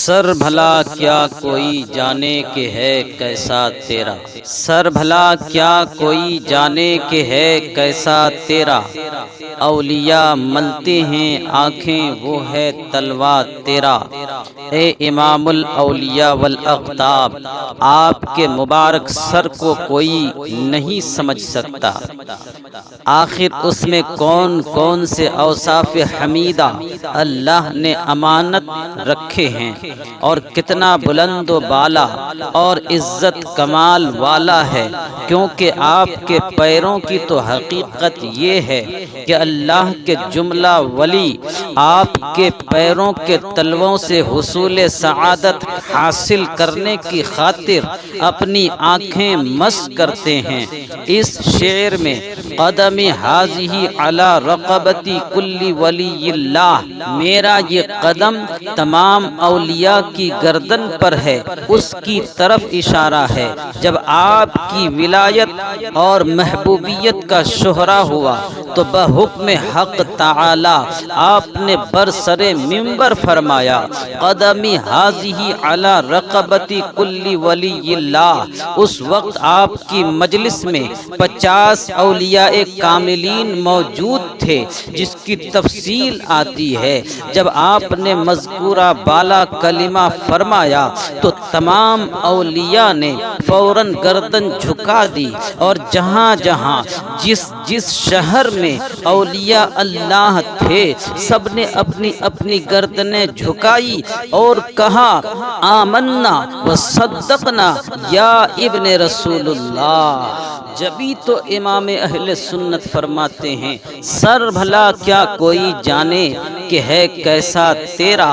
سر بھلا کیا کوئی جانے کہ ہے کیسا تیرا، سر بھلا کیا کوئی جانے کہ ہے کیسا تیرا، اولیاء ملتے ہیں آنکھیں وہ ہے تلوار تیرا۔ اے امام الاولیاء والاقطاب، آپ کے مبارک سر کو کوئی نہیں سمجھ سکتا، آخر اس میں کون کون سے اوصاف حمیدہ اللہ نے امانت رکھے ہیں، اور کتنا بلند و بالا اور عزت کمال والا ہے، کیونکہ آپ کے پیروں کی تو حقیقت یہ ہے کہ اللہ کے جملہ ولی آپ کے پیروں کے تلووں سے حصول سعادت حاصل کرنے کی خاطر اپنی آنکھیں مس کرتے ہیں۔ اس شعر میں قدمی حاضی علی رقبتی کل ولی اللہ، میرا یہ قدم تمام اولیاء کی گردن پر ہے، اس کی طرف اشارہ ہے۔ جب آپ کی ولایت اور محبوبیت کا شہرہ ہوا تو بحکم حق تعالی آپ نے برسر منبر فرمایا، قدمی حاضی علی رقبتی کل ولی اللہ۔ اس وقت آپ کی مجلس میں 50 اولیاء کاملین موجود تھے، جس کی تفصیل آتی ہے۔ جب آپ نے مذکورہ بالا کلمہ فرمایا تو تمام اولیاء نے فوراً گردن جھکا دی، اور جہاں جہاں جس شہر میں اولیاء اللہ تھے سب نے اپنی اپنی گردنیں جھکائی اور کہا، آمنا و صدقنا یا ابن رسول اللہ۔ جبھی تو امام اہل سنت فرماتے ہیں، سر بھلا کیا کوئی جانے کہ ہے کیسا تیرا،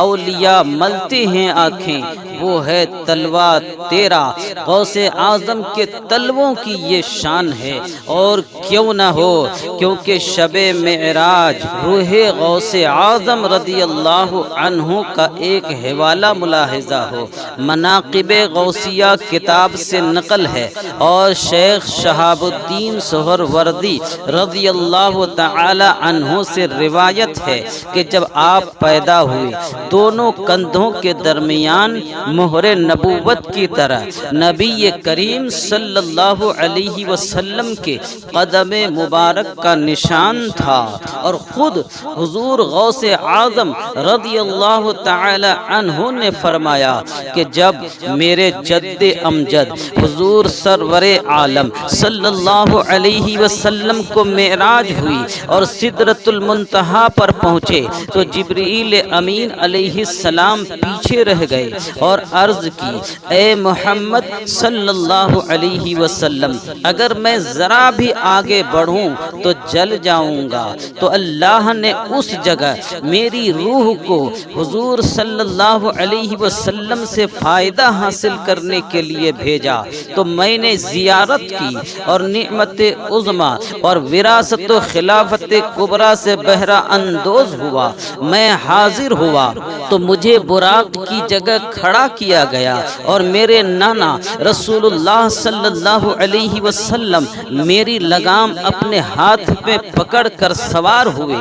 اولیاء ملتے ہیں آنکھیں وہ ہے تلوار تیرا۔ غوث اعظم کے تلووں کی یہ شان ہے، اور کیوں نہ ہو، کیونکہ شب معراج روح غوث اعظم رضی اللہ عنہ کا ایک حوالہ ملاحظہ ہو۔ مناقب غوثیہ کتاب سے نقل ہے، اور شیخ شہاب الدین سہروردی رضی اللہ تعالی عنہ سے روایت ہے کہ جب آپ پیدا ہوئے دونوں کندھوں کے درمیان مہر نبوت کی طرح نبی کریم صلی اللہ علیہ وسلم کے قدم مبارک کا نشان تھا، اور خود حضور غوث اعظم رضی اللہ تعالی عنہ نے فرمایا کہ جب میرے جد امجد حضور سرور عالم صلی اللہ علیہ وسلم کو معراج ہوئی اور سدرۃ المنتہا پر پہنچے تو جبرائیل امین علیہ السلام پیچھے رہ گئے اور عرض کی، اے محمد صلی اللہ علیہ وسلم، اگر میں ذرا بھی آگے بڑھوں تو جل جاؤں گا۔ تو اللہ نے اس جگہ میری روح کو حضور صلی اللہ علیہ وسلم سے فائدہ حاصل کرنے کے لیے بھیجا، تو میں نے زیارت کی اور نعمت عظمیٰ اور وراثت و خلافت کبریٰ سے بہرہ اندوز ہوا۔ میں حاضر ہوا تو مجھے براق کی جگہ کھڑا کیا گیا، اور میرے نانا رسول اللہ صلی اللہ علیہ وسلم میری لگام اپنے ہاتھ میں پکڑ کر سوار ہوئے،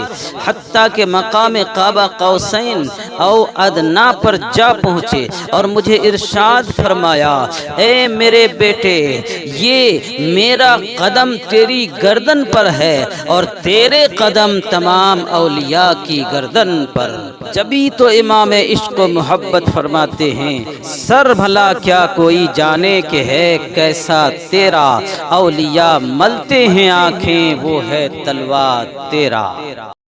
حتیٰ کہ مقام قاب قوسین او ادنیٰ پر جا پہنچے، اور مجھے ارشاد فرمایا، اے میرے بیٹے، یہ میرا قدم تیری گردن پر ہے، اور تیرے قدم تمام اولیاء کی گردن پر۔ جبھی تو امام عشق و محبت فرماتے ہیں، سر بھلا کیا کوئی جانے کہ ہے کیسا تیرا، اولیاء ملتے ہیں آنکھیں وہ ہے تلوار تیرا۔